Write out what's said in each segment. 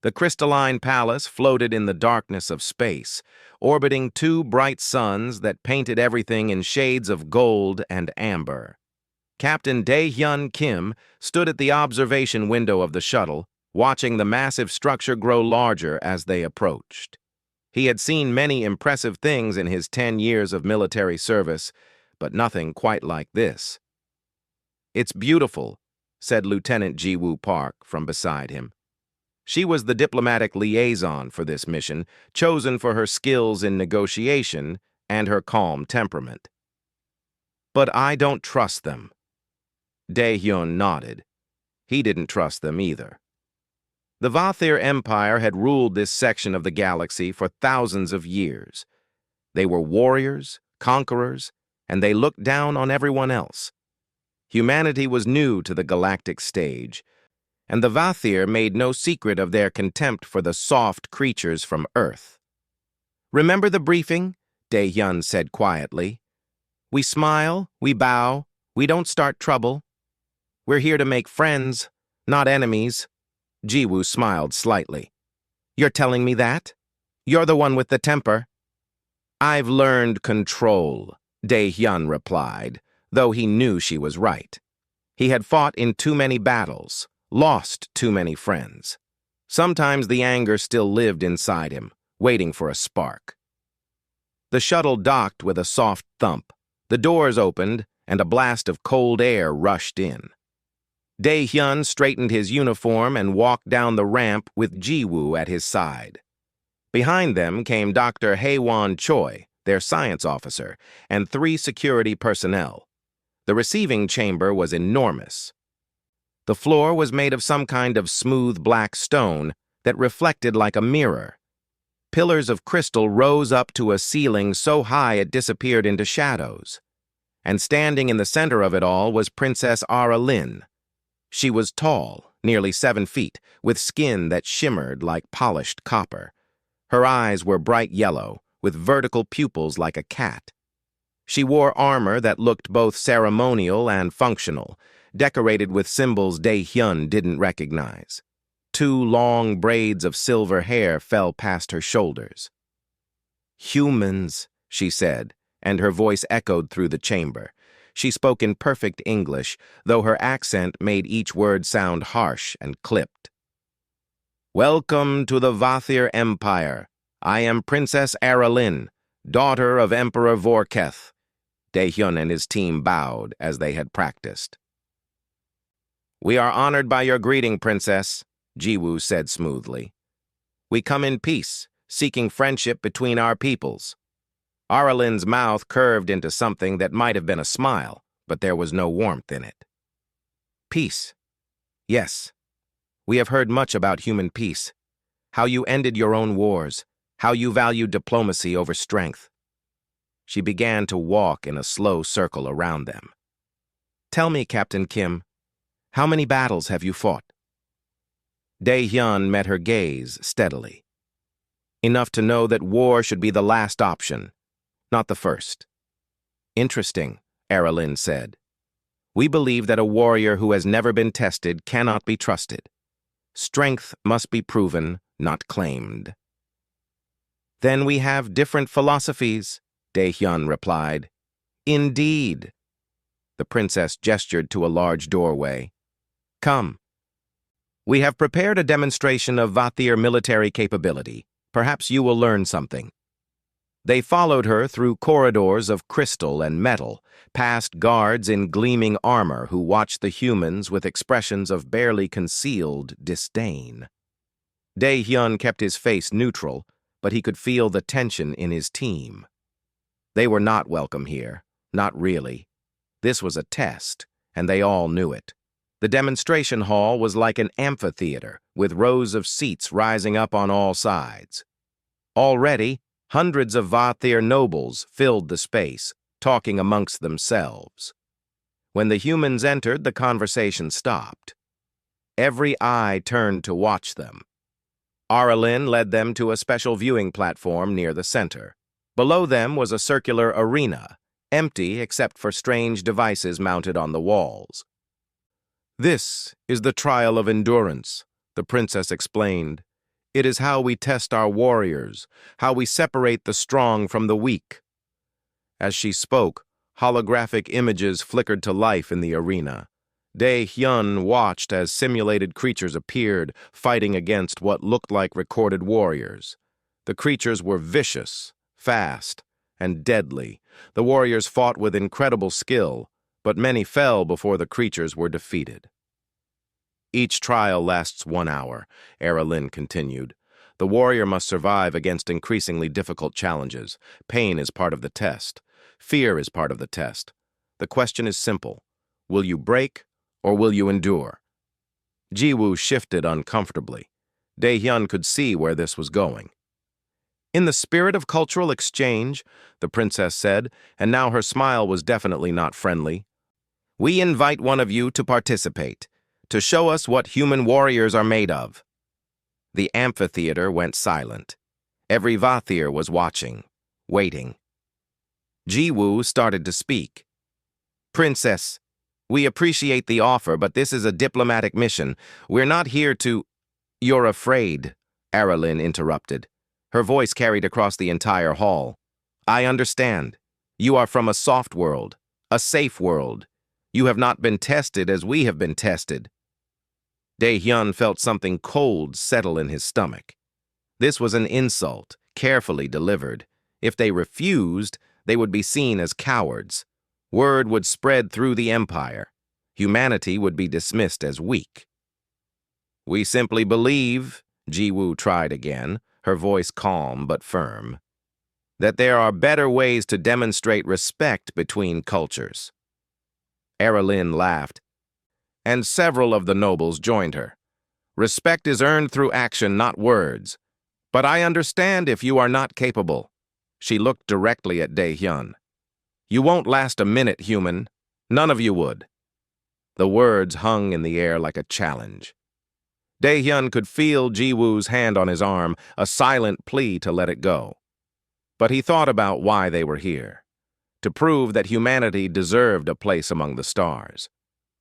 The crystalline palace floated in the darkness of space, orbiting two bright suns that painted everything in shades of gold and amber. Captain Dae-hyun Kim stood at the observation window of the shuttle, watching the massive structure grow larger as they approached. He had seen many impressive things in his 10 years of military service, but nothing quite like this. "It's beautiful," said Lieutenant Ji-woo Park from beside him. She was the diplomatic liaison for this mission, chosen for her skills in negotiation and her calm temperament. "But I don't trust them." Dae-hyun nodded. He didn't trust them either. The Vathir Empire had ruled this section of the galaxy for thousands of years. They were warriors, conquerors, and they looked down on everyone else. Humanity was new to the galactic stage, and the Vathir made no secret of their contempt for the soft creatures from Earth. "Remember the briefing?" Dae-hyun said quietly. "We smile, we bow, we don't start trouble. We're here to make friends, not enemies." Ji-woo smiled slightly. "You're telling me that? You're the one with the temper." "I've learned control," Dae-hyun replied, though he knew she was right. He had fought in too many battles, lost too many friends. Sometimes the anger still lived inside him, waiting for a spark. The shuttle docked with a soft thump. The doors opened, and a blast of cold air rushed in. Dae-hyun straightened his uniform and walked down the ramp with Ji-woo at his side. Behind them came Dr. Haewon Choi, their science officer, and 3 security personnel. The receiving chamber was enormous. The floor was made of some kind of smooth black stone that reflected like a mirror. Pillars of crystal rose up to a ceiling so high it disappeared into shadows. And standing in the center of it all was Princess Ara Lin. She was tall, nearly 7 feet, with skin that shimmered like polished copper. Her eyes were bright yellow, with vertical pupils like a cat. She wore armor that looked both ceremonial and functional, decorated with symbols Dae-hyun didn't recognize. 2 long braids of silver hair fell past her shoulders. "Humans," she said, and her voice echoed through the chamber. She spoke in perfect English, though her accent made each word sound harsh and clipped. "Welcome to the Vathir Empire. I am Princess Ara Lin, daughter of Emperor Vorketh." Dae-hyun and his team bowed as they had practiced. "We are honored by your greeting, Princess," Ji-woo said smoothly. "We come in peace, seeking friendship between our peoples." Ara Lin's mouth curved into something that might have been a smile, but there was no warmth in it. "Peace. Yes. We have heard much about human peace, how you ended your own wars, how you valued diplomacy over strength." She began to walk in a slow circle around them. "Tell me, Captain Kim, how many battles have you fought?" Dae-hyun met her gaze steadily. "Enough to know that war should be the last option, not the first." "Interesting," Ara Lin said. "We believe that a warrior who has never been tested cannot be trusted. Strength must be proven, not claimed." "Then we have different philosophies," Dae-hyun replied. "Indeed." The princess gestured to a large doorway. "Come. We have prepared a demonstration of Vathir military capability. Perhaps you will learn something." They followed her through corridors of crystal and metal, past guards in gleaming armor who watched the humans with expressions of barely concealed disdain. Dae-hyun kept his face neutral, but he could feel the tension in his team. They were not welcome here, not really. This was a test, and they all knew it. The demonstration hall was like an amphitheater, with rows of seats rising up on all sides. Already, hundreds of Vathir nobles filled the space, talking amongst themselves. When the humans entered, the conversation stopped. Every eye turned to watch them. Ara Lin led them to a special viewing platform near the center. Below them was a circular arena, empty except for strange devices mounted on the walls. "This is the trial of endurance," the princess explained. It is how we test our warriors, how we separate the strong from the weak. As she spoke, holographic images flickered to life in the arena. Dae-hyun watched as simulated creatures appeared, fighting against what looked like recorded warriors. The creatures were vicious, fast, and deadly. The warriors fought with incredible skill, but many fell before the creatures were defeated. Each trial lasts 1 hour, Lin continued. The warrior must survive against increasingly difficult challenges. Pain is part of the test. Fear is part of the test. The question is simple. Will you break, or will you endure? Ji-woo shifted uncomfortably. Dae-hyun could see where this was going. In the spirit of cultural exchange, the princess said, and now her smile was definitely not friendly, we invite one of you to participate, to show us what human warriors are made of. The amphitheater went silent. Every Vathir was watching, waiting. Ji-woo started to speak. Princess, we appreciate the offer, but this is a diplomatic mission. We're not here to— You're afraid, Lin interrupted. Her voice carried across the entire hall. I understand. You are from a soft world, a safe world. You have not been tested as we have been tested. Dae-hyun felt something cold settle in his stomach. This was an insult, carefully delivered. If they refused, they would be seen as cowards. Word would spread through the empire. Humanity would be dismissed as weak. We simply believe, Ji-woo tried again, her voice calm but firm, that there are better ways to demonstrate respect between cultures. Lin laughed, and several of the nobles joined her. Respect is earned through action, not words. But I understand if you are not capable. She looked directly at Dae-hyun. You won't last a minute, human. None of you would. The words hung in the air like a challenge. Dae-hyun could feel Ji-woo's hand on his arm, a silent plea to let it go. But he thought about why they were here. To prove that humanity deserved a place among the stars.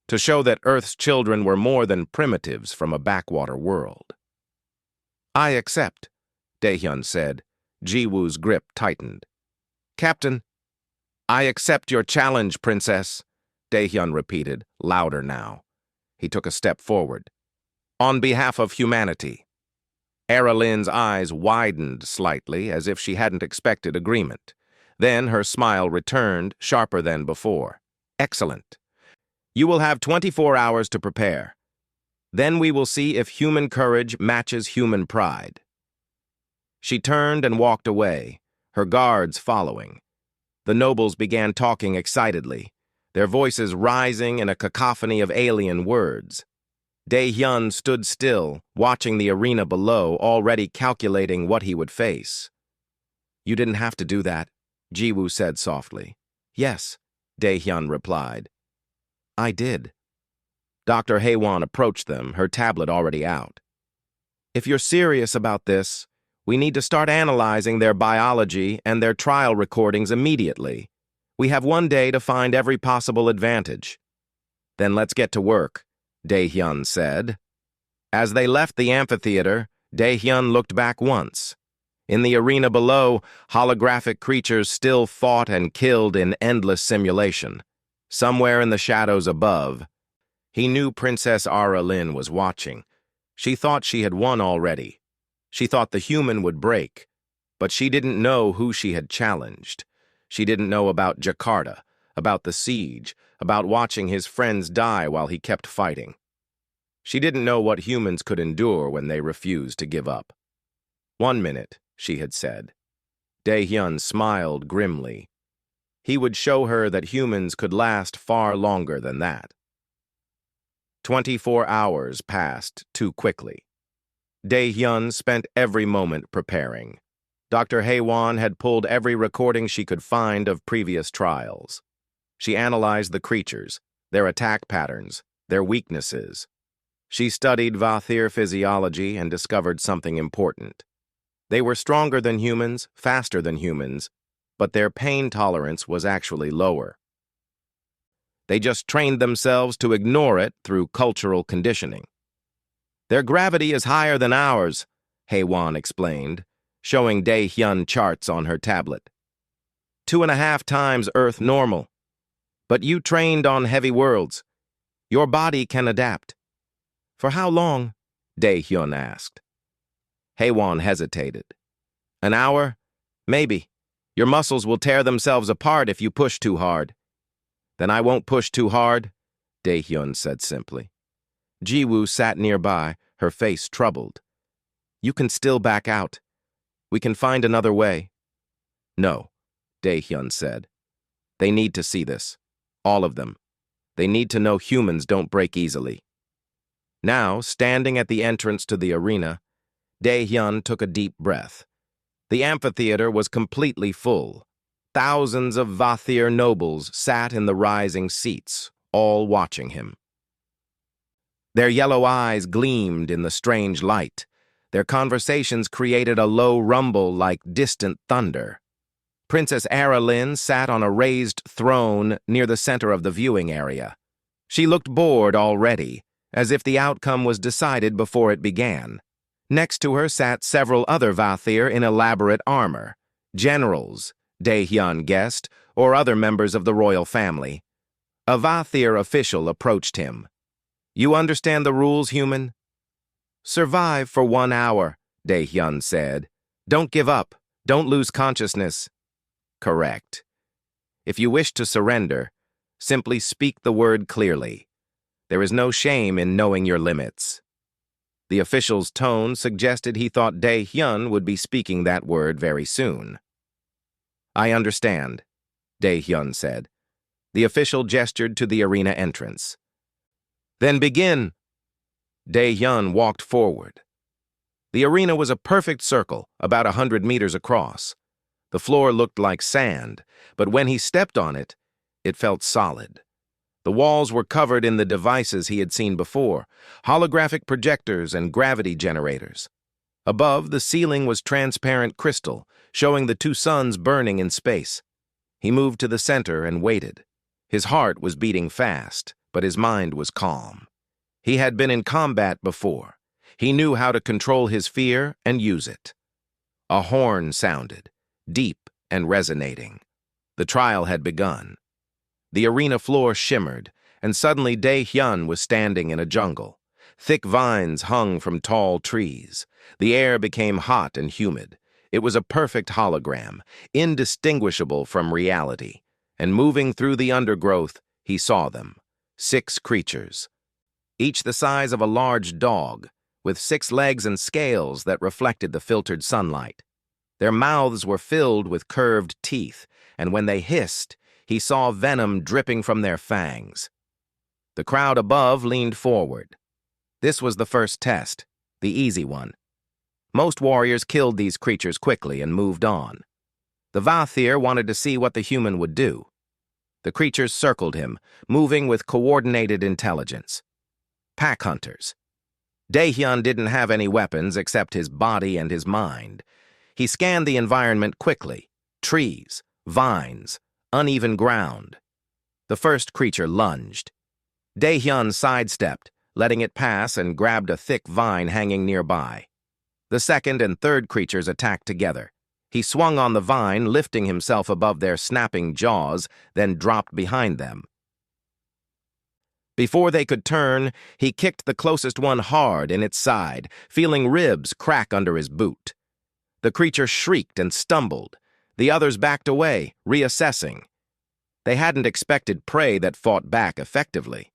To show that Earth's children were more than primitives from a backwater world. I accept, Dae-hyun said. Ji-woo's grip tightened. Captain, I accept your challenge, Princess, Dae-hyun repeated, louder now. He took a step forward. On behalf of humanity. Lin's eyes widened slightly, as if she hadn't expected agreement. Then her smile returned, sharper than before. Excellent. You will have 24 hours to prepare. Then we will see if human courage matches human pride. She turned and walked away, her guards following. The nobles began talking excitedly, their voices rising in a cacophony of alien words. Dae-hyun stood still, watching the arena below, already calculating what he would face. You didn't have to do that, Ji-woo said softly. Yes, Dae-hyun replied. I did. Dr. Haewon approached them, her tablet already out. If you're serious about this, we need to start analyzing their biology and their trial recordings immediately. We have 1 day to find every possible advantage. Then let's get to work, Dae-hyun said. As they left the amphitheater, Dae-hyun looked back once. In the arena below, holographic creatures still fought and killed in endless simulation. Somewhere in the shadows above, he knew Princess Lin was watching. She thought she had won already. She thought the human would break, but she didn't know who she had challenged. She didn't know about Jakarta, about the siege, about watching his friends die while he kept fighting. She didn't know what humans could endure when they refused to give up. 1 minute, she had said. Dae-hyun smiled grimly. He would show her that humans could last far longer than that. 24 hours passed too quickly. Dae-hyun spent every moment preparing. Dr. Haewon had pulled every recording she could find of previous trials. She analyzed the creatures, their attack patterns, their weaknesses. She studied Vathir physiology and discovered something important. They were stronger than humans, faster than humans, but their pain tolerance was actually lower. They just trained themselves to ignore it through cultural conditioning. Their gravity is higher than ours, Haewon explained, showing Dae-hyun charts on her tablet. 2.5 times Earth normal. But you trained on heavy worlds. Your body can adapt. For how long? Dae-hyun asked. Haewon hesitated. An hour? Maybe. Your muscles will tear themselves apart if you push too hard. Then I won't push too hard, Dae-hyun said simply. Ji-woo sat nearby, her face troubled. You can still back out. We can find another way. No, Dae-hyun said. They need to see this. All of them. They need to know humans don't break easily. Now, standing at the entrance to the arena, Dae-hyun took a deep breath. The amphitheater was completely full. Thousands of Vathir nobles sat in the rising seats, all watching him. Their yellow eyes gleamed in the strange light. Their conversations created a low rumble like distant thunder. Princess Aralyn sat on a raised throne near the center of the viewing area. She looked bored already, as if the outcome was decided before it began. Next to her sat several other Vathir in elaborate armor, generals, Dae-hyun guessed, or other members of the royal family. A Vathir official approached him. You understand the rules, human? Survive for 1 hour, Dae-hyun said. Don't give up. Don't lose consciousness. Correct. If you wish to surrender, simply speak the word clearly. There is no shame in knowing your limits. The official's tone suggested he thought Dae-hyun would be speaking that word very soon. I understand, Dae-hyun said. The official gestured to the arena entrance. Then begin. Dae-hyun walked forward. The arena was a perfect circle, about 100 meters across. The floor looked like sand, but when he stepped on it, it felt solid. The walls were covered in the devices he had seen before, holographic projectors and gravity generators. Above, the ceiling was transparent crystal, showing the 2 suns burning in space. He moved to the center and waited. His heart was beating fast, but his mind was calm. He had been in combat before. He knew how to control his fear and use it. A horn sounded, deep and resonating. The trial had begun. The arena floor shimmered, and suddenly Dae-hyun was standing in a jungle. Thick vines hung from tall trees. The air became hot and humid. It was a perfect hologram, indistinguishable from reality. And moving through the undergrowth, he saw them. 6 creatures, each the size of a large dog, with 6 legs and scales that reflected the filtered sunlight. Their mouths were filled with curved teeth, and when they hissed, he saw venom dripping from their fangs. The crowd above leaned forward. This was the first test, the easy one. Most warriors killed these creatures quickly and moved on. The Vathir wanted to see what the human would do. The creatures circled him, moving with coordinated intelligence. Pack hunters. Dae-hyun didn't have any weapons except his body and his mind. He scanned the environment quickly. Trees, vines, uneven ground. The first creature lunged. Dae-hyun sidestepped, letting it pass and grabbed a thick vine hanging nearby. The second and third creatures attacked together. He swung on the vine, lifting himself above their snapping jaws, then dropped behind them. Before they could turn, he kicked the closest one hard in its side, feeling ribs crack under his boot. The creature shrieked and stumbled. The others backed away, reassessing. They hadn't expected prey that fought back effectively.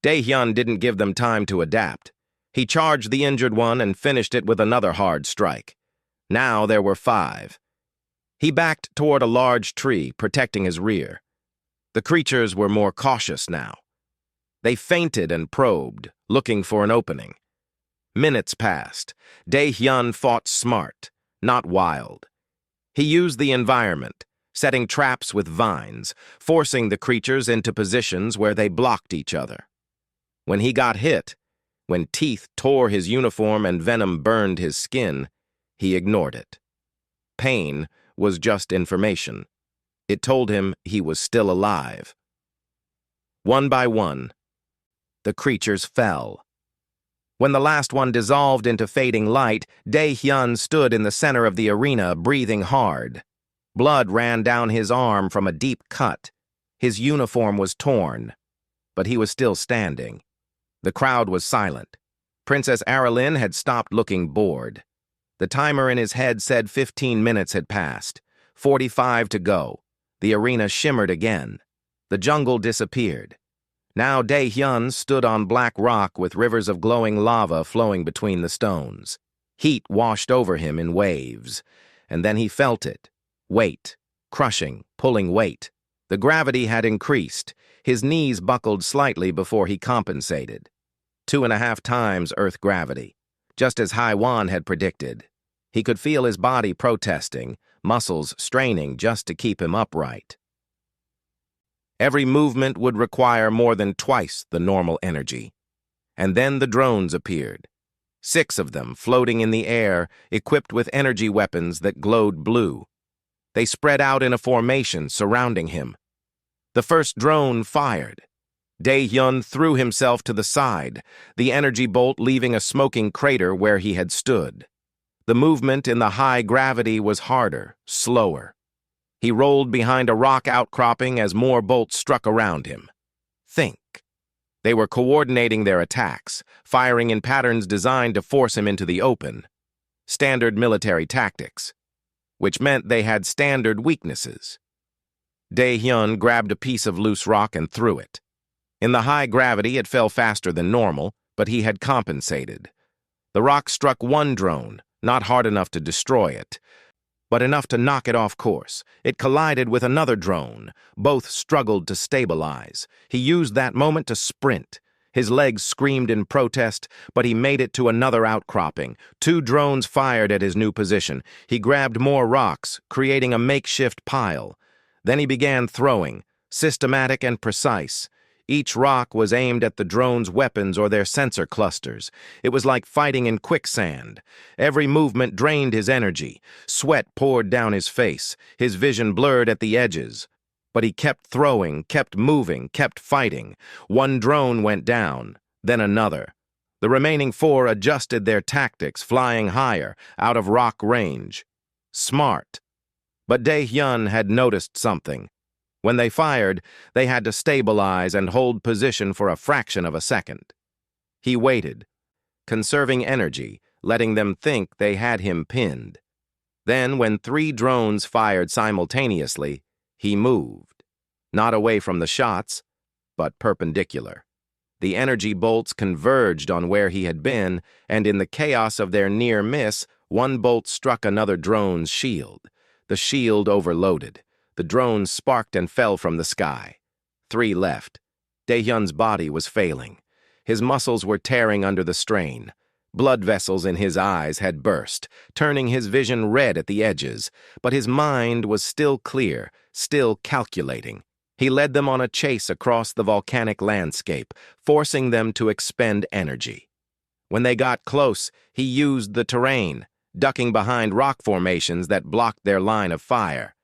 Dae-hyun didn't give them time to adapt. He charged the injured one and finished it with another hard strike. Now there were 5. He backed toward a large tree, protecting his rear. The creatures were more cautious now. They feinted and probed, looking for an opening. Minutes passed. Dae-hyun fought smart, not wild. He used the environment, setting traps with vines, forcing the creatures into positions where they blocked each other. When he got hit, when teeth tore his uniform and venom burned his skin, he ignored it. Pain was just information. It told him he was still alive. One by one, the creatures fell. When the last one dissolved into fading light, Dae-hyun stood in the center of the arena, breathing hard. Blood ran down his arm from a deep cut. His uniform was torn, but he was still standing. The crowd was silent. Princess Aralyn had stopped looking bored. The timer in his head said 15 minutes had passed. 45 to go. The arena shimmered again. The jungle disappeared. Now Dae-hyun stood on black rock with rivers of glowing lava flowing between the stones. Heat washed over him in waves, and then he felt it. Weight, crushing, pulling weight. The gravity had increased. His knees buckled slightly before he compensated. 2.5 times Earth gravity, just as HFY had predicted. He could feel his body protesting, muscles straining just to keep him upright. Every movement would require more than twice the normal energy. And then the drones appeared. 6 of them floating in the air, equipped with energy weapons that glowed blue. They spread out in a formation surrounding him. The first drone fired. Dae-hyun threw himself to the side, the energy bolt leaving a smoking crater where he had stood. The movement in the high gravity was harder, slower. He rolled behind a rock outcropping as more bolts struck around him. Think. They were coordinating their attacks, firing in patterns designed to force him into the open. Standard military tactics, which meant they had standard weaknesses. Dae-hyun grabbed a piece of loose rock and threw it. In the high gravity, it fell faster than normal, but he had compensated. The rock struck one drone, not hard enough to destroy it, but enough to knock it off course. It collided with another drone. Both struggled to stabilize. He used that moment to sprint. His legs screamed in protest, but he made it to another outcropping. 2 drones fired at his new position. He grabbed more rocks, creating a makeshift pile. Then he began throwing, systematic and precise. Each rock was aimed at the drone's weapons or their sensor clusters. It was like fighting in quicksand. Every movement drained his energy. Sweat poured down his face. His vision blurred at the edges. But he kept throwing, kept moving, kept fighting. 1 drone went down, then another. The remaining 4 adjusted their tactics, flying higher, out of rock range. Smart. But Dae-hyun had noticed something. When they fired, they had to stabilize and hold position for a fraction of a second. He waited, conserving energy, letting them think they had him pinned. Then, when 3 drones fired simultaneously, he moved. Not away from the shots, but perpendicular. The energy bolts converged on where he had been, and in the chaos of their near miss, 1 bolt struck another drone's shield. The shield overloaded. The drones sparked and fell from the sky. 3 left. Dae-hyun's body was failing. His muscles were tearing under the strain. Blood vessels in his eyes had burst, turning his vision red at the edges, but his mind was still clear, still calculating. He led them on a chase across the volcanic landscape, forcing them to expend energy. When they got close, he used the terrain, ducking behind rock formations that blocked their line of fire.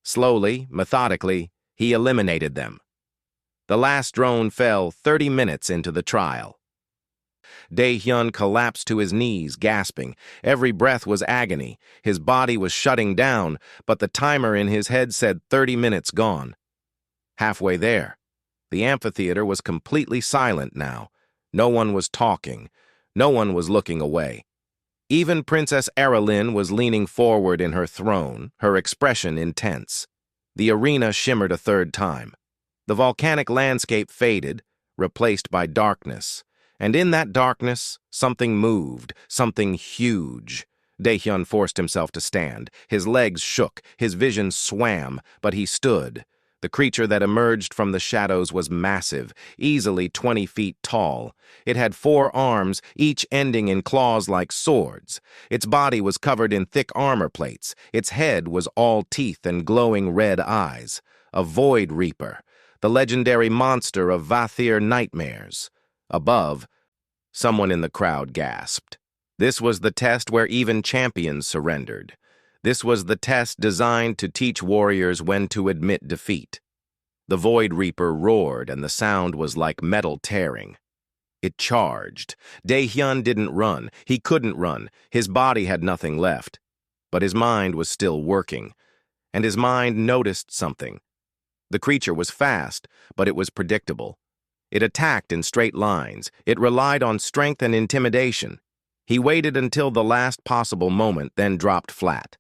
Slowly, methodically, he eliminated them. The last drone fell 30 minutes into the trial. Dae-hyun collapsed to his knees, gasping. Every breath was agony. His body was shutting down, but the timer in his head said 30 minutes gone. Halfway there, the amphitheater was completely silent now. No one was talking. No one was looking away. Even Princess Aralyn was leaning forward in her throne, her expression intense. The arena shimmered a 3rd time. The volcanic landscape faded, replaced by darkness. And in that darkness, something moved, something huge. Dae-hyun forced himself to stand. His legs shook, his vision swam, but he stood. The creature that emerged from the shadows was massive, easily 20 feet tall. It had 4 arms, each ending in claws like swords. Its body was covered in thick armor plates. Its head was all teeth and glowing red eyes. A Void Reaper, the legendary monster of Vathir nightmares. Above, someone in the crowd gasped. This was the test where even champions surrendered. This was the test designed to teach warriors when to admit defeat. The Void Reaper roared, and the sound was like metal tearing. It charged. Dae-hyun didn't run. He couldn't run. His body had nothing left. But his mind was still working. And his mind noticed something. The creature was fast, but it was predictable. It attacked in straight lines. It relied on strength and intimidation. He waited until the last possible moment, then dropped flat.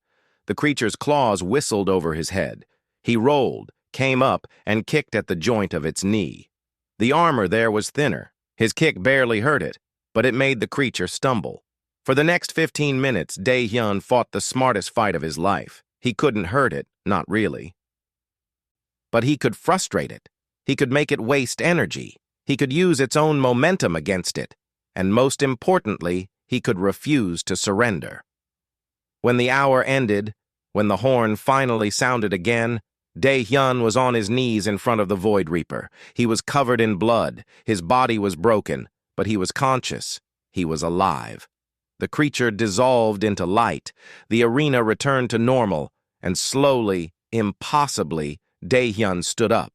The creature's claws whistled over his head. He rolled, came up, and kicked at the joint of its knee. The armor there was thinner. His kick barely hurt it, but it made the creature stumble. For the next 15 minutes, Dae-hyun fought the smartest fight of his life. He couldn't hurt it, not really. But he could frustrate it. He could make it waste energy. He could use its own momentum against it. And most importantly, he could refuse to surrender. When the hour ended, when the horn finally sounded again, Dae-hyun was on his knees in front of the Void Reaper. He was covered in blood. His body was broken, but he was conscious. He was alive. The creature dissolved into light. The arena returned to normal, and slowly, impossibly, Dae-hyun stood up.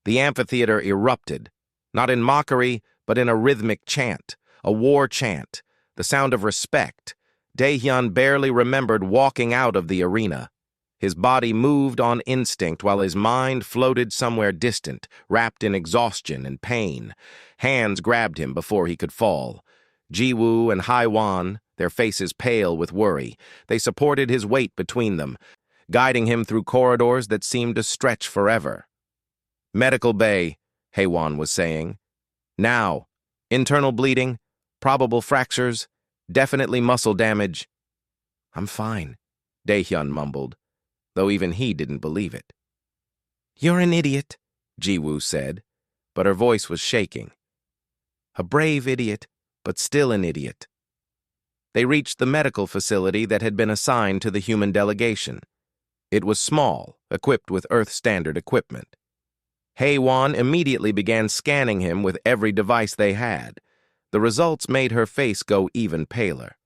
The amphitheater erupted, not in mockery, but in a rhythmic chant, a war chant, the sound of respect. Dae-hyun barely remembered walking out of the arena. His body moved on instinct while his mind floated somewhere distant, wrapped in exhaustion and pain. Hands grabbed him before he could fall. Ji-woo and Hai-wan, their faces pale with worry, they supported his weight between them, guiding him through corridors that seemed to stretch forever. "Medical bay," Hai-wan was saying. "Now. Internal bleeding, probable fractures, definitely muscle damage." "I'm fine," Dae-hyun mumbled, though even he didn't believe it. "You're an idiot," Ji-woo said, but her voice was shaking. "A brave idiot, but still an idiot." They reached the medical facility that had been assigned to the human delegation. It was small, equipped with Earth-standard equipment. Hai-wan immediately began scanning him with every device they had. The results made her face go even paler.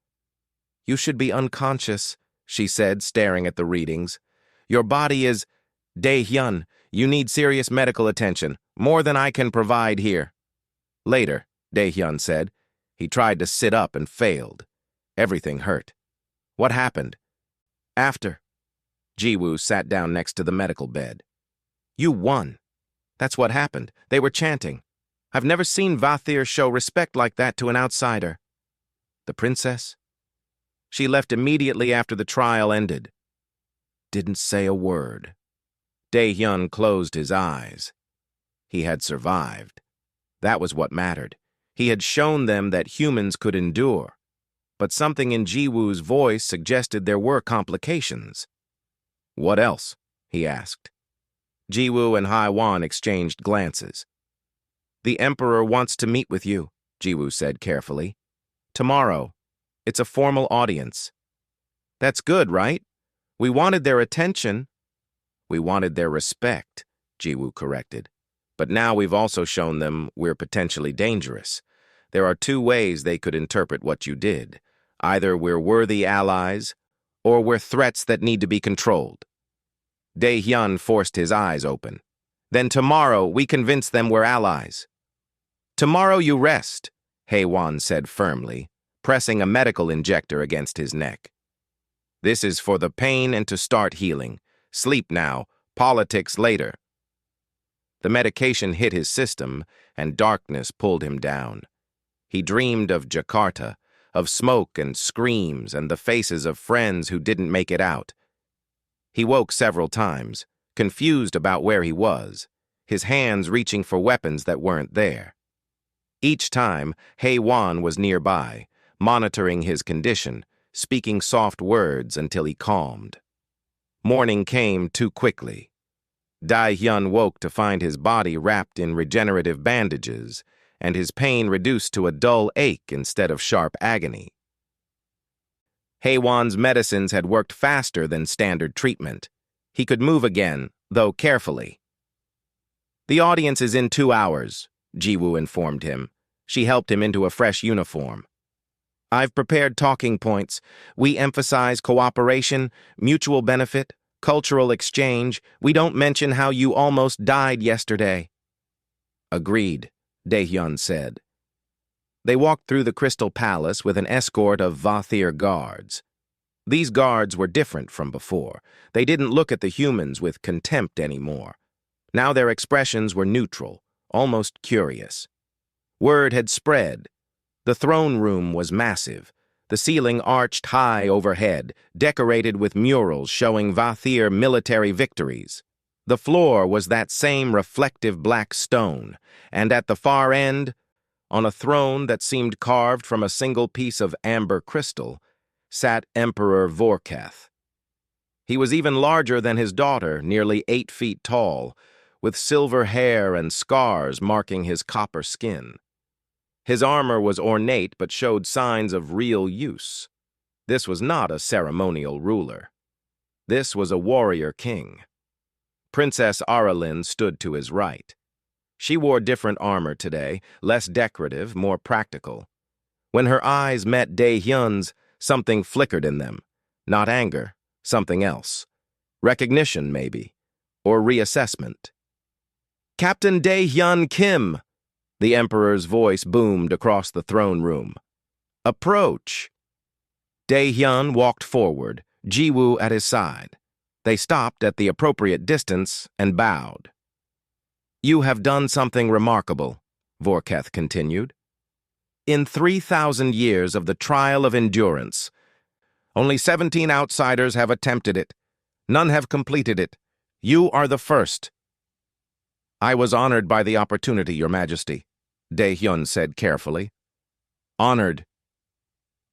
"You should be unconscious," she said, staring at the readings. "Your body is... Dae-hyun, you need serious medical attention, more than I can provide here." "Later," Dae-hyun said. He tried to sit up and failed. Everything hurt. "What happened?" "After." Ji-woo sat down next to the medical bed. "You won. That's what happened. They were chanting. I've never seen Vathir show respect like that to an outsider." "The princess?" "She left immediately after the trial ended." Didn't say a word. Dae-hyun closed his eyes. He had survived. That was what mattered. He had shown them that humans could endure. But something in Ji-woo's voice suggested there were complications. "What else?" he asked. Ji-woo and Hai-wan exchanged glances. "The Emperor wants to meet with you," Ji-woo said carefully. "Tomorrow. It's a formal audience." "That's good, right? We wanted their attention." "We wanted their respect," Ji-woo corrected. "But now we've also shown them we're potentially dangerous. There are two ways they could interpret what you did. Either we're worthy allies, or we're threats that need to be controlled." Dae-hyun forced his eyes open. "Then tomorrow we convince them we're allies." "Tomorrow you rest," Hai-wan said firmly, pressing a medical injector against his neck. "This is for the pain and to start healing. Sleep now, politics later." The medication hit his system, and darkness pulled him down. He dreamed of Jakarta, of smoke and screams and the faces of friends who didn't make it out. He woke several times, confused about where he was, his hands reaching for weapons that weren't there. Each time, Hai-wan was nearby, monitoring his condition, speaking soft words until he calmed. Morning came too quickly. Dae-hyun woke to find his body wrapped in regenerative bandages, and his pain reduced to a dull ache instead of sharp agony. Hai-wan's medicines had worked faster than standard treatment. He could move again, though carefully. "The audience is in 2 hours," Ji-woo informed him. She helped him into a fresh uniform. "I've prepared talking points. We emphasize cooperation, mutual benefit, cultural exchange. We don't mention how you almost died yesterday." "Agreed," Dae-hyun said. They walked through the Crystal Palace with an escort of Vathir guards. These guards were different from before. They didn't look at the humans with contempt anymore. Now their expressions were neutral, almost curious. Word had spread. The throne room was massive. The ceiling arched high overhead, decorated with murals showing Vathir military victories. The floor was that same reflective black stone, and at the far end, on a throne that seemed carved from a single piece of amber crystal, sat Emperor Vorkath. He was even larger than his daughter, nearly 8 feet tall, with silver hair and scars marking his copper skin. His armor was ornate but showed signs of real use. This was not a ceremonial ruler. This was a warrior king. Princess Aralyn stood to his right. She wore different armor today, less decorative, more practical. When her eyes met Dae-hyun's, something flickered in them. Not anger, something else. Recognition, maybe, or reassessment. "Captain Dae-hyun Kim!" The Emperor's voice boomed across the throne room. "Approach." Dae-hyun walked forward, Ji-woo at his side. They stopped at the appropriate distance and bowed. "You have done something remarkable," Vorkath continued. "In 3,000 years of the trial of endurance, only 17 outsiders have attempted it. None have completed it. You are the first." "I was honored by the opportunity, Your Majesty," Dae-hyun said carefully. "Honored."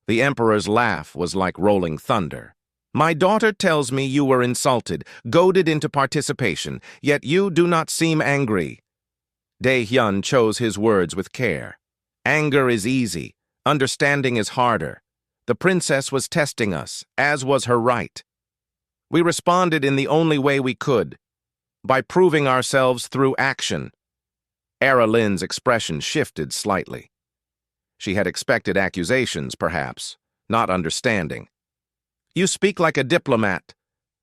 The Emperor's laugh was like rolling thunder. "My daughter tells me you were insulted, goaded into participation, yet you do not seem angry." Dae-hyun chose his words with care. "Anger is easy. Understanding is harder. The princess was testing us, as was her right. We responded in the only way we could, by proving ourselves through action." Aralyn's expression shifted slightly. She had expected accusations, perhaps, not understanding. "You speak like a diplomat,"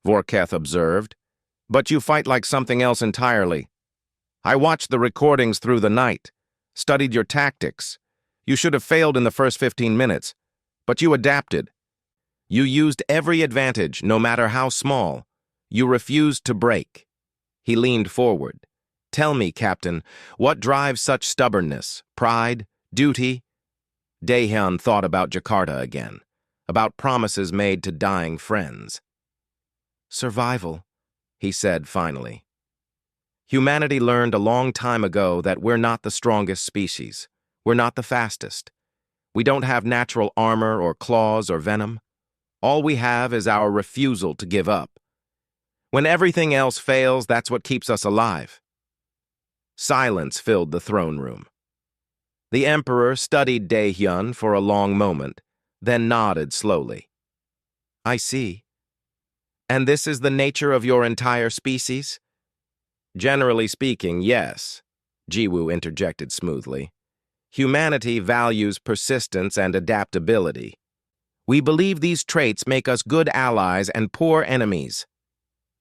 Vorkath observed, "but you fight like something else entirely. I watched the recordings through the night, studied your tactics. You should have failed in the first 15 minutes, but you adapted. You used every advantage, no matter how small. You refused to break." He leaned forward. "Tell me, Captain, what drives such stubbornness? Pride? Duty?" Dae-hyun thought about Jakarta again, about promises made to dying friends. "Survival," he said finally. "Humanity learned a long time ago that we're not the strongest species. We're not the fastest. We don't have natural armor or claws or venom. All we have is our refusal to give up. When everything else fails, that's what keeps us alive." Silence filled the throne room. The Emperor studied Dae-hyun for a long moment, then nodded slowly. "I see. And this is the nature of your entire species?" "Generally speaking, yes," Ji-woo interjected smoothly. "Humanity values persistence and adaptability. We believe these traits make us good allies and poor enemies."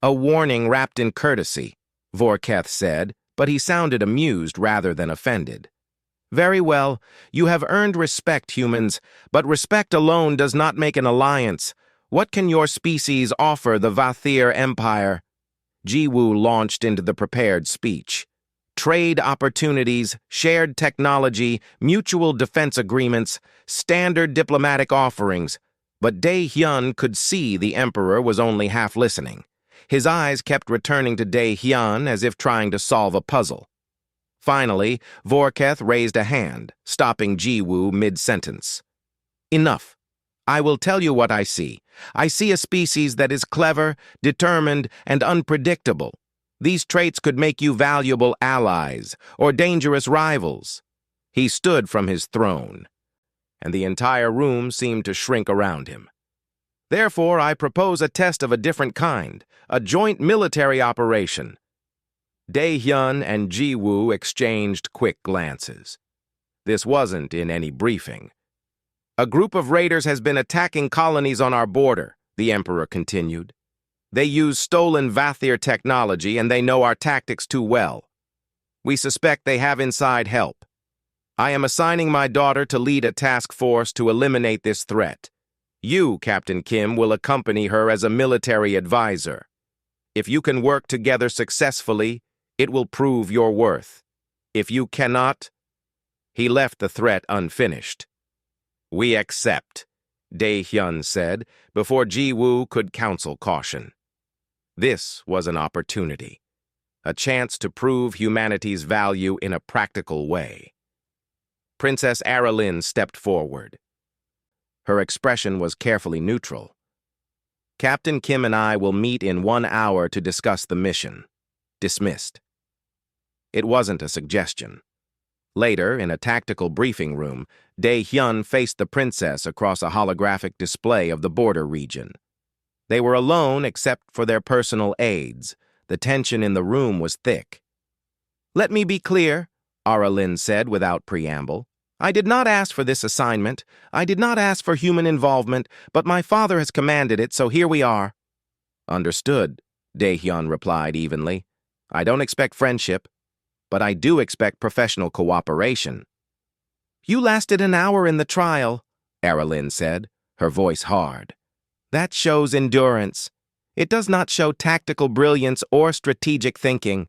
"A warning wrapped in courtesy," Vorkath said, but he sounded amused rather than offended. "Very well, you have earned respect, humans, but respect alone does not make an alliance. What can your species offer the Vathir Empire?" Ji-woo launched into the prepared speech. "Trade opportunities, shared technology, mutual defense agreements, standard diplomatic offerings." But Dae-hyun could see the Emperor was only half listening. His eyes kept returning to Dae-hyun as if trying to solve a puzzle. Finally, Vorkath raised a hand, stopping Ji-woo mid-sentence. "Enough. I will tell you what I see. I see a species that is clever, determined, and unpredictable. These traits could make you valuable allies or dangerous rivals." He stood from his throne, and the entire room seemed to shrink around him. "Therefore, I propose a test of a different kind, a joint military operation." Dae-hyun and Ji-woo exchanged quick glances. This wasn't in any briefing. "A group of raiders has been attacking colonies on our border," the Emperor continued. "They use stolen Vathir technology and they know our tactics too well. We suspect they have inside help. I am assigning my daughter to lead a task force to eliminate this threat. You, Captain Kim, will accompany her as a military advisor. If you can work together successfully, it will prove your worth. If you cannot, he left the threat unfinished. We accept, Dae-hyun said, before Ji-woo could counsel caution. This was an opportunity, a chance to prove humanity's value in a practical way. Princess Aralyn stepped forward. Her expression was carefully neutral. Captain Kim and I will meet in 1 hour to discuss the mission. Dismissed. It wasn't a suggestion. Later, in a tactical briefing room, Dae-hyun faced the princess across a holographic display of the border region. They were alone except for their personal aides. The tension in the room was thick. "Let me be clear," Aralyn said without preamble. "I did not ask for this assignment. I did not ask for human involvement, but my father has commanded it, so here we are." "Understood," Dae-hyun replied evenly. "I don't expect friendship, but I do expect professional cooperation." "You lasted an hour in the trial," Aralyn said, her voice hard. "That shows endurance. It does not show tactical brilliance or strategic thinking.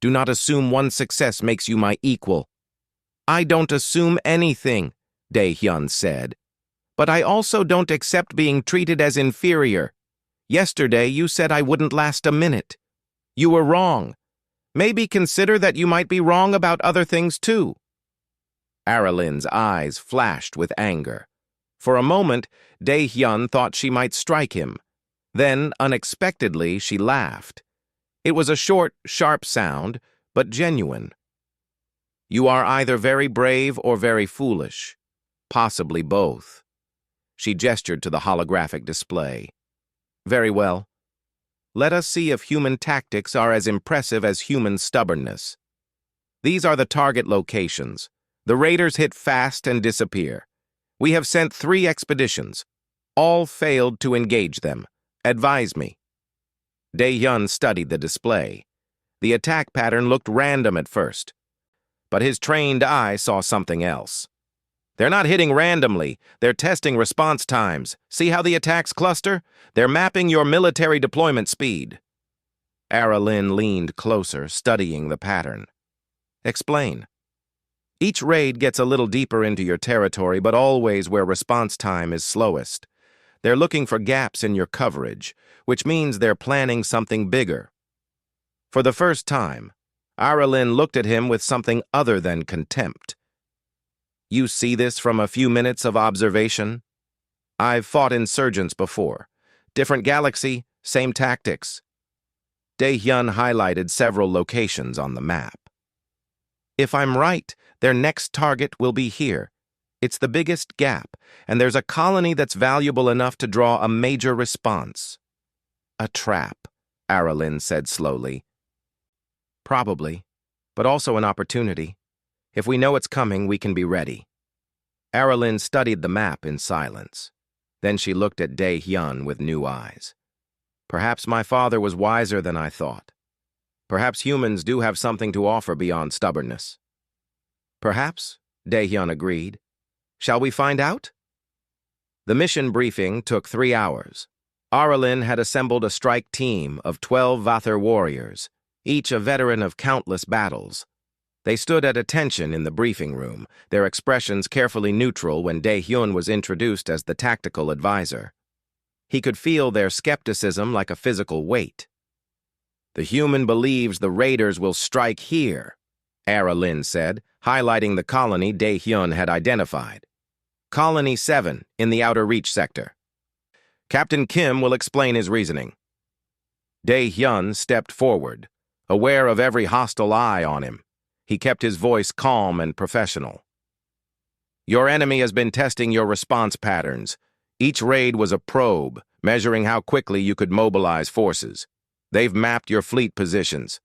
Do not assume one success makes you my equal." "I don't assume anything," Dae-hyun said. "But I also don't accept being treated as inferior. Yesterday you said I wouldn't last a minute. You were wrong. Maybe consider that you might be wrong about other things too." Aralyn's eyes flashed with anger. For a moment, Dae-hyun thought she might strike him. Then, unexpectedly, she laughed. It was a short, sharp sound, but genuine. "You are either very brave or very foolish. Possibly both." She gestured to the holographic display. "Very well. Let us see if human tactics are as impressive as human stubbornness. These are the target locations. The raiders hit fast and disappear. We have sent 3 expeditions. All failed to engage them. Advise me." Dae-hyun studied the display. The attack pattern looked random at first, but his trained eye saw something else. "They're not hitting randomly. They're testing response times. See how the attacks cluster? They're mapping your military deployment speed." Aralyn leaned closer, studying the pattern. "Explain." "Each raid gets a little deeper into your territory, but always where response time is slowest. They're looking for gaps in your coverage, which means they're planning something bigger." For the first time, Aralyn looked at him with something other than contempt. "You see this from a few minutes of observation? I've fought insurgents before. Different galaxy, same tactics." Dae-hyun highlighted several locations on the map. "If I'm right, their next target will be here. It's the biggest gap, and there's a colony that's valuable enough to draw a major response." "A trap," Aralyn said slowly. "Probably, but also an opportunity. If we know it's coming, we can be ready." Aralyn studied the map in silence. Then she looked at Dae-hyun with new eyes. "Perhaps my father was wiser than I thought. Perhaps humans do have something to offer beyond stubbornness." "Perhaps," Dae-hyun agreed. "Shall we find out?" The mission briefing took 3 hours. Aralyn had assembled a strike team of 12 Vather warriors, each a veteran of countless battles. They stood at attention in the briefing room, their expressions carefully neutral when Dae-hyun was introduced as the tactical advisor. He could feel their skepticism like a physical weight. "The human believes the raiders will strike here," Aralyn said, highlighting the colony Dae-hyun had identified. "Colony 7 in the Outer Reach sector. Captain Kim will explain his reasoning." Dae-hyun stepped forward, aware of every hostile eye on him. He kept his voice calm and professional. "Your enemy has been testing your response patterns. Each raid was a probe, measuring how quickly you could mobilize forces. They've mapped your fleet positions.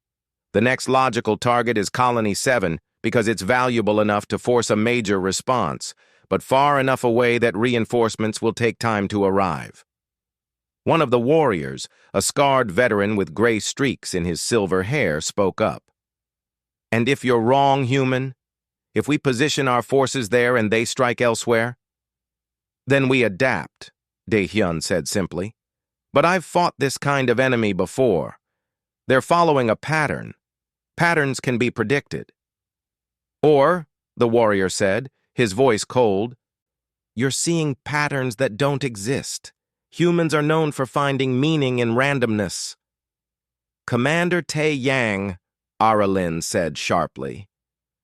The next logical target is Colony 7 because it's valuable enough to force a major response, but far enough away that reinforcements will take time to arrive." One of the warriors, a scarred veteran with gray streaks in his silver hair, spoke up. "And if you're wrong, human, If we position our forces there and they strike elsewhere? Then we adapt, Dae-hyun said simply. But I've fought this kind of enemy before. They're following a pattern. Patterns can be predicted. Or, the warrior said, his voice cold, you're seeing patterns that don't exist. Humans are known for finding meaning in randomness. Commander Tae-yang, Aralyn said sharply.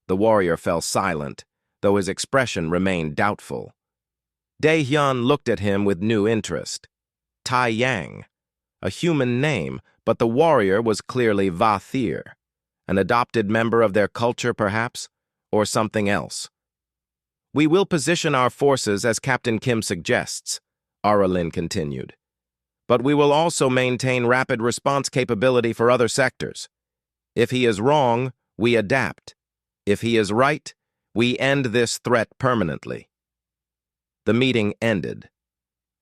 The warrior fell silent, though his expression remained doubtful. Dae-hyun looked at him with new interest. Tai-yang, a human name, but the warrior was clearly Vathir, an adopted member of their culture perhaps, or something else. We will position our forces as Captain Kim suggests, Aralyn continued. But we will also maintain rapid response capability for other sectors. If he is wrong, we adapt. If he is right, we end this threat permanently. The meeting ended.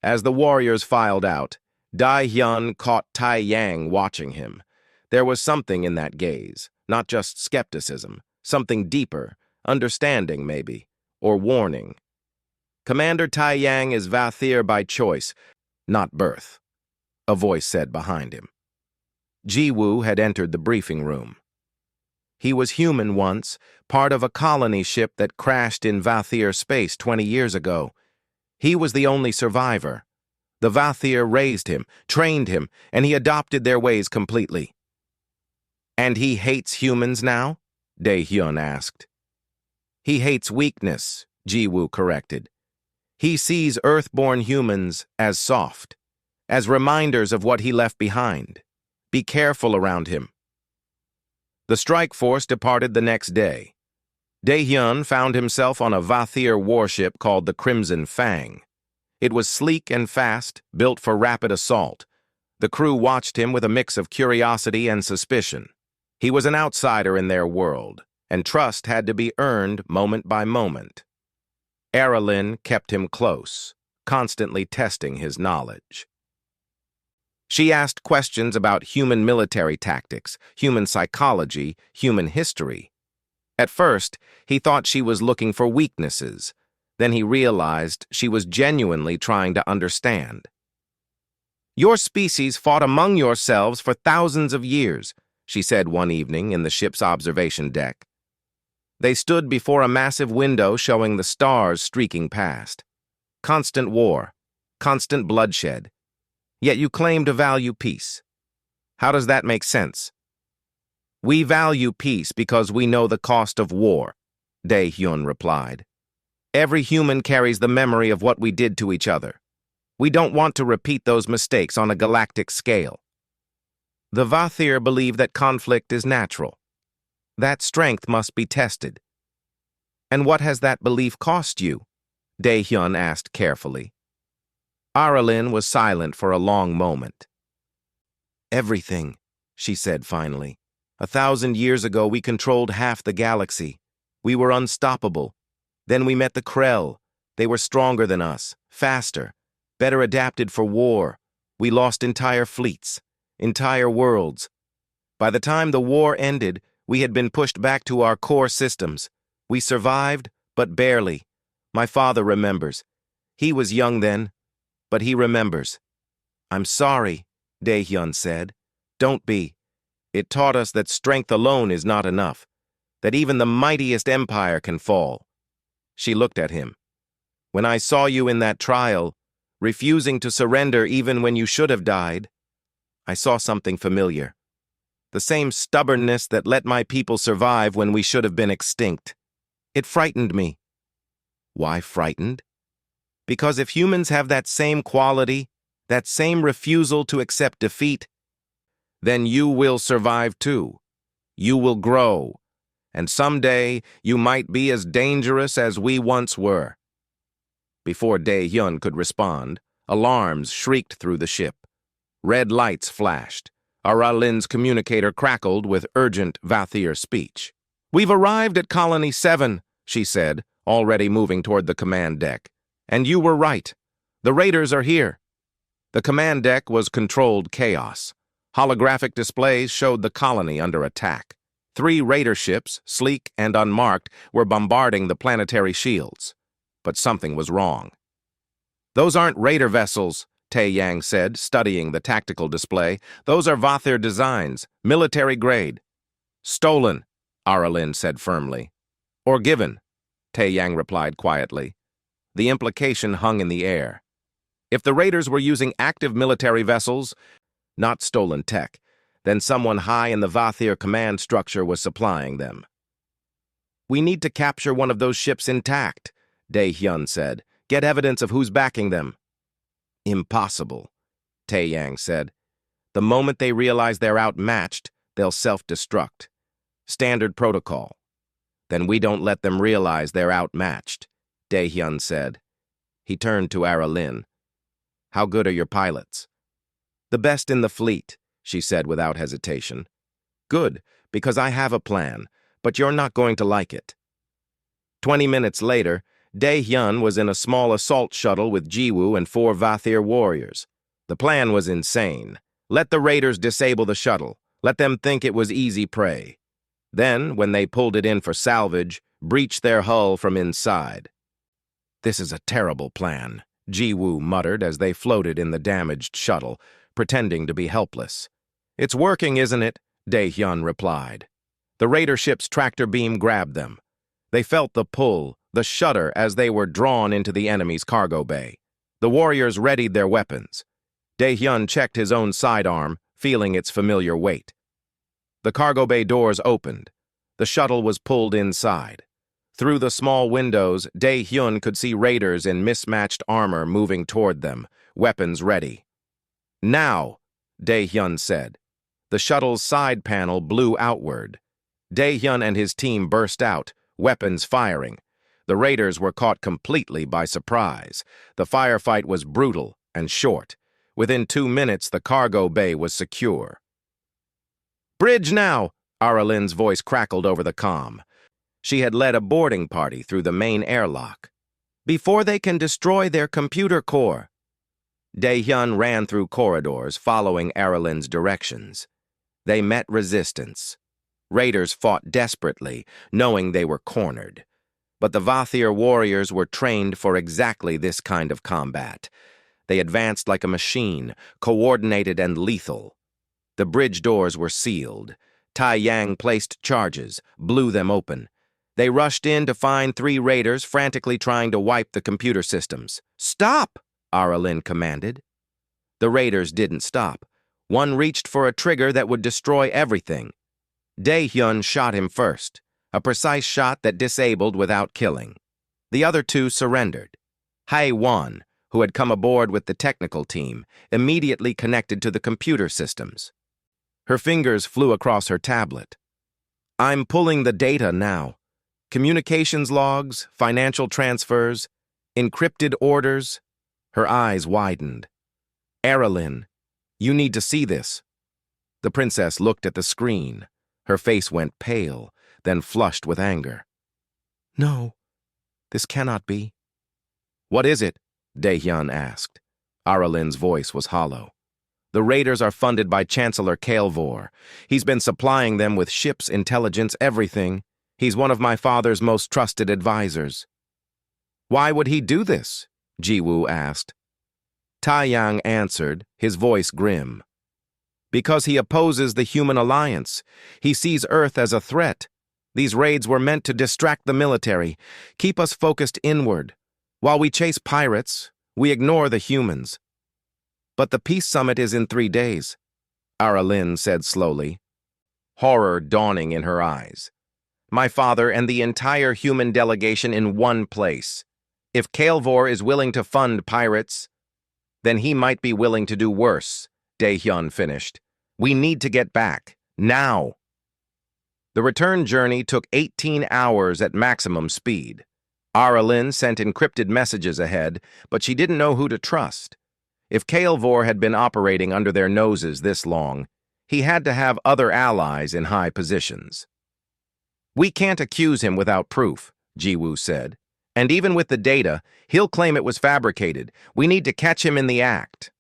As the warriors filed out, Dae-hyun caught Tai-yang watching him. There was something in that gaze, not just skepticism, something deeper, understanding maybe, or warning. Commander Tai-yang is Vathir by choice, not birth, a voice said behind him. Ji-woo had entered the briefing room. He was human once, part of a colony ship that crashed in Vathir space 20 years ago. He was the only survivor. The Vathir raised him, trained him, and he adopted their ways completely. And he hates humans now? Dae-hyun asked. He hates weakness, Ji-woo corrected. He sees Earth-born humans as soft, as reminders of what he left behind. Be careful around him. The strike force departed the next day. Dae-hyun found himself on a Vathir warship called the Crimson Fang. It was sleek and fast, built for rapid assault. The crew watched him with a mix of curiosity and suspicion. He was an outsider in their world, and trust had to be earned moment by moment. Aralyn kept him close, constantly testing his knowledge. She asked questions about human military tactics, human psychology, human history. At first, he thought she was looking for weaknesses. Then he realized she was genuinely trying to understand. Your species fought among yourselves for thousands of years, she said one evening in the ship's observation deck. They stood before a massive window showing the stars streaking past. Constant war, constant bloodshed. Yet you claim to value peace. How does that make sense? We value peace because we know the cost of war, Dae-hyun replied. Every human carries the memory of what we did to each other. We don't want to repeat those mistakes on a galactic scale. The Vathir believe that conflict is natural. That strength must be tested. And what has that belief cost you? Dae-hyun asked carefully. Aralyn was silent for a long moment. Everything, she said finally. 1,000 years ago, we controlled half the galaxy. We were unstoppable. Then we met the Krell. They were stronger than us, faster, better adapted for war. We lost entire fleets, entire worlds. By the time the war ended, we had been pushed back to our core systems. We survived, but barely. My father remembers. He was young then, but he remembers. I'm sorry, Dae-hyun said. Don't be. It taught us that strength alone is not enough, that even the mightiest empire can fall. She looked at him. When I saw you in that trial, refusing to surrender even when you should have died, I saw something familiar. The same stubbornness that let my people survive when we should have been extinct. It frightened me. Why frightened? Because if humans have that same quality, that same refusal to accept defeat, then you will survive too. You will grow. And someday you might be as dangerous as we once were. Before Dae-hyun could respond, alarms shrieked through the ship. Red lights flashed. Aralyn's communicator crackled with urgent Vathir speech. We've arrived at Colony 7, she said, already moving toward the command deck. And you were right. The raiders are here. The command deck was controlled chaos. Holographic displays showed the colony under attack. 3 raider ships, sleek and unmarked, were bombarding the planetary shields. But something was wrong. "Those aren't raider vessels," Tae Yang said, studying the tactical display. "Those are Vathir designs, military grade." "Stolen," Aralyn said firmly. "Or given," Tae Yang replied quietly. The implication hung in the air. If the raiders were using active military vessels, not stolen tech, then someone high in the Vathir command structure was supplying them. "We need to capture one of those ships intact," Dae-hyun said. "Get evidence of who's backing them." "Impossible," Tae Yang said. "The moment they realize they're outmatched, they'll self-destruct. Standard protocol." "Then we don't let them realize they're outmatched," Dae-hyun said. He turned to Aralyn. "How good are your pilots?" "The best in the fleet," she said without hesitation. "Good, because I have a plan, but you're not going to like it." 20 minutes later, Dae-hyun was in a small assault shuttle with Jiwoo and 4 Vathir warriors. The plan was insane. Let the raiders disable the shuttle. Let them think it was easy prey. Then, when they pulled it in for salvage, breach their hull from inside. "This is a terrible plan," Jiwoo muttered as they floated in the damaged shuttle, pretending to be helpless. "It's working, isn't it?" Dae-hyun replied. The raider ship's tractor beam grabbed them. They felt the pull, the shudder as they were drawn into the enemy's cargo bay. The warriors readied their weapons. Dae-hyun checked his own sidearm, feeling its familiar weight. The cargo bay doors opened. The shuttle was pulled inside. Through the small windows, Dae-hyun could see raiders in mismatched armor moving toward them, weapons ready. "Now," Dae-hyun said. The shuttle's side panel blew outward. Dae-hyun and his team burst out, weapons firing. The raiders were caught completely by surprise. The firefight was brutal and short. Within 2 minutes, the cargo bay was secure. "Bridge now!" Aralyn's voice crackled over the comm. She had led a boarding party through the main airlock. "Before they can destroy their computer core." Dae-hyun ran through corridors, following Aralyn's directions. They met resistance. Raiders fought desperately, knowing they were cornered. But the Vathir warriors were trained for exactly this kind of combat. They advanced like a machine, coordinated and lethal. The bridge doors were sealed. Tae Yang placed charges, blew them open. They rushed in to find 3 raiders frantically trying to wipe the computer systems. "Stop!" Aralyn commanded. The raiders didn't stop. One reached for a trigger that would destroy everything. Dae-hyun shot him first, a precise shot that disabled without killing. The other 2 surrendered. Hae-won, who had come aboard with the technical team, immediately connected to the computer systems. Her fingers flew across her tablet. "I'm pulling the data now. Communications logs, financial transfers, encrypted orders." Her eyes widened. "Aralyn, you need to see this." The princess looked at the screen. Her face went pale, then flushed with anger. "No, this cannot be." "What is it?" Dae-hyun asked. Aralyn's voice was hollow. "The raiders are funded by Chancellor Kael'vor. He's been supplying them with ships, intelligence, everything. He's one of my father's most trusted advisors." "Why would he do this?" Jiwoo asked. Tae Yang answered, his voice grim. "Because he opposes the human alliance. He sees Earth as a threat. These raids were meant to distract the military, keep us focused inward. While we chase pirates, we ignore the humans." "But the peace summit is in 3 days," Aralyn said slowly, horror dawning in her eyes. "My father and the entire human delegation in one place. If Kael'vor is willing to fund pirates, then he might be willing to do worse," Dae-hyun finished. "We need to get back, now." The return journey took 18 hours at maximum speed. Aralyn sent encrypted messages ahead, but she didn't know who to trust. If Kael'vor had been operating under their noses this long, he had to have other allies in high positions. "We can't accuse him without proof," Jiwoo said. "And even with the data, he'll claim it was fabricated. We need to catch him in the act."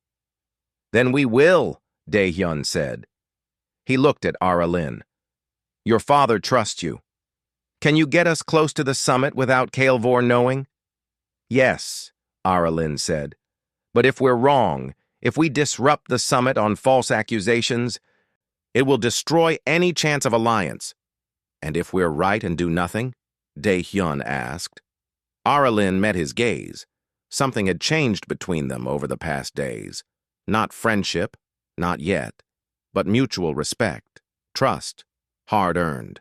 "Then we will," Dae-hyun said. He looked at Aralyn. Your father trusts you. Can you get us close to the summit without Kael'vor knowing? Yes, Aralyn said. But if we're wrong, if we disrupt the summit on false accusations, it will destroy any chance of alliance. And if we're right and do nothing? Dae-hyun asked. Aralyn met his gaze. Something had changed between them over the past days. Not friendship, not yet, but mutual respect, trust, hard-earned.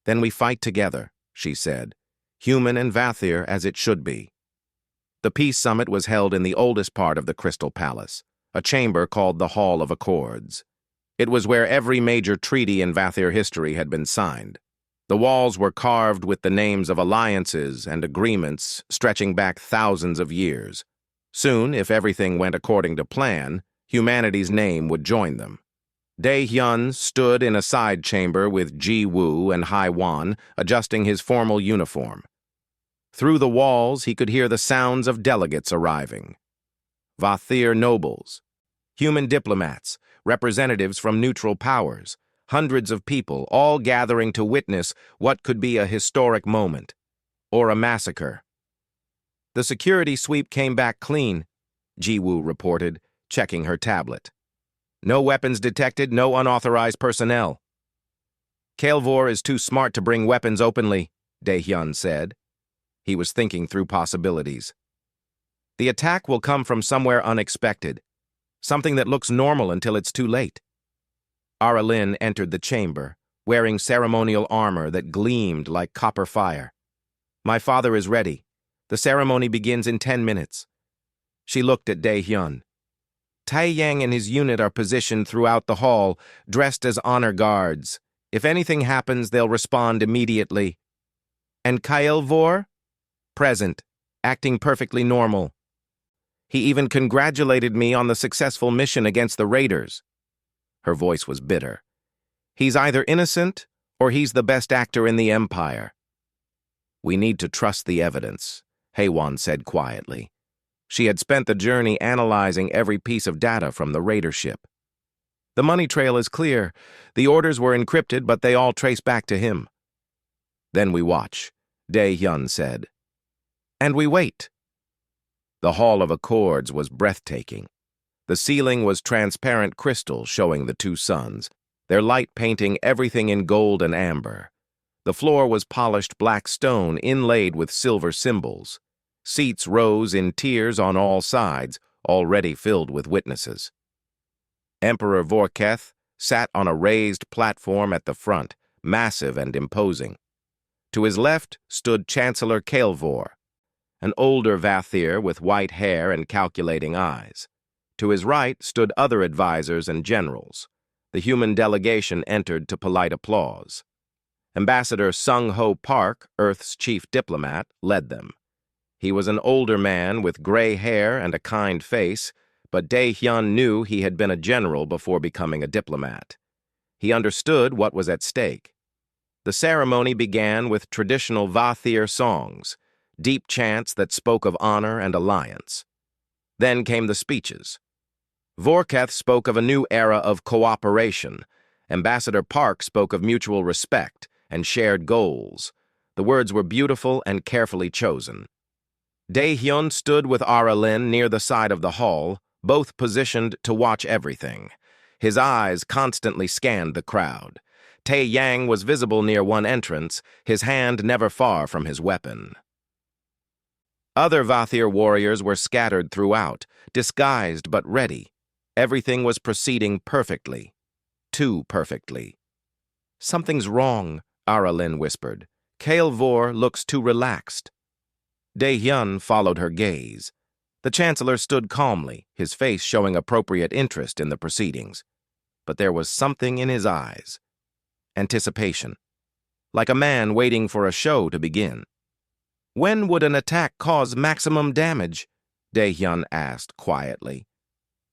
Then we fight together, she said, human and Vathir as it should be. The peace summit was held in the oldest part of the Crystal Palace, a chamber called the Hall of Accords. It was where every major treaty in Vathir history had been signed. The walls were carved with the names of alliances and agreements stretching back thousands of years. Soon, if everything went according to plan, humanity's name would join them. Dae-hyun stood in a side chamber with Ji-woo and Hai-wan adjusting his formal uniform. Through the walls, he could hear the sounds of delegates arriving. Vathir nobles, human diplomats, representatives from neutral powers, hundreds of people all gathering to witness what could be a historic moment, or a massacre. The security sweep came back clean, Ji-woo reported, checking her tablet. No weapons detected, no unauthorized personnel. Kael'vor is too smart to bring weapons openly, Dae-hyun said. He was thinking through possibilities. The attack will come from somewhere unexpected, something that looks normal until it's too late. Aralyn entered the chamber, wearing ceremonial armor that gleamed like copper fire. My father is ready. The ceremony begins in 10 minutes. She looked at Dae-hyun. Tae-yang and his unit are positioned throughout the hall, dressed as honor guards. If anything happens, they'll respond immediately. And Kael'vor? Present, acting perfectly normal. He even congratulated me on the successful mission against the raiders. Her voice was bitter. He's either innocent or he's the best actor in the Empire. We need to trust the evidence, Hai-wan said quietly. She had spent the journey analyzing every piece of data from the raider ship. The money trail is clear. The orders were encrypted, but they all trace back to him. Then we watch, Dae-hyun said. And we wait. The Hall of Accords was breathtaking. The ceiling was transparent crystal showing the two suns, their light painting everything in gold and amber. The floor was polished black stone inlaid with silver symbols. Seats rose in tiers on all sides, already filled with witnesses. Emperor Vorketh sat on a raised platform at the front, massive and imposing. To his left stood Chancellor Kael'vor, an older Vathir with white hair and calculating eyes. To his right stood other advisors and generals. The human delegation entered to polite applause. Ambassador Sung-ho Park, Earth's chief diplomat, led them. He was an older man with gray hair and a kind face, but Dae-hyun knew he had been a general before becoming a diplomat. He understood what was at stake. The ceremony began with traditional Vathir songs, deep chants that spoke of honor and alliance. Then came the speeches. Vorketh spoke of a new era of cooperation. Ambassador Park spoke of mutual respect and shared goals. The words were beautiful and carefully chosen. Dae-hyun stood with Aralyn near the side of the hall, both positioned to watch everything. His eyes constantly scanned the crowd. Tae-yang was visible near one entrance, his hand never far from his weapon. Other Vathir warriors were scattered throughout, disguised but ready. Everything was proceeding perfectly. Too perfectly. Something's wrong, Aralyn whispered. Kael'vor looks too relaxed. Dae-hyun followed her gaze. The Chancellor stood calmly, his face showing appropriate interest in the proceedings. But there was something in his eyes. Anticipation. Like a man waiting for a show to begin. When would an attack cause maximum damage? Dae-hyun asked quietly.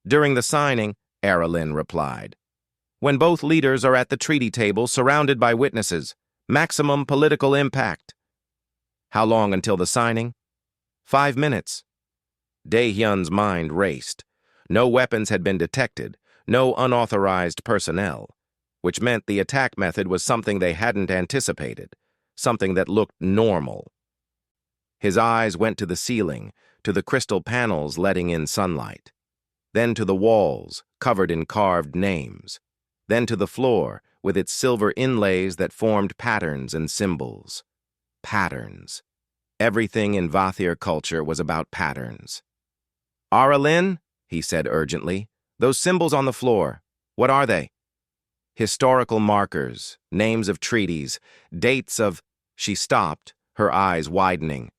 During the signing, Aralyn replied. When both leaders are at the treaty table surrounded by witnesses, maximum political impact. How long until the signing? 5 minutes. Dae-hyun's mind raced. No weapons had been detected, no unauthorized personnel. which meant the attack method was something they hadn't anticipated, something that looked normal. His eyes went to the ceiling, to the crystal panels letting in sunlight, then to the walls, covered in carved names, then to the floor, with its silver inlays that formed patterns and symbols. Patterns. Everything in Vathir culture was about patterns. "Aralyn," he said urgently, "those symbols on the floor, what are they?" "Historical markers, names of treaties, dates of—" She stopped, her eyes widening.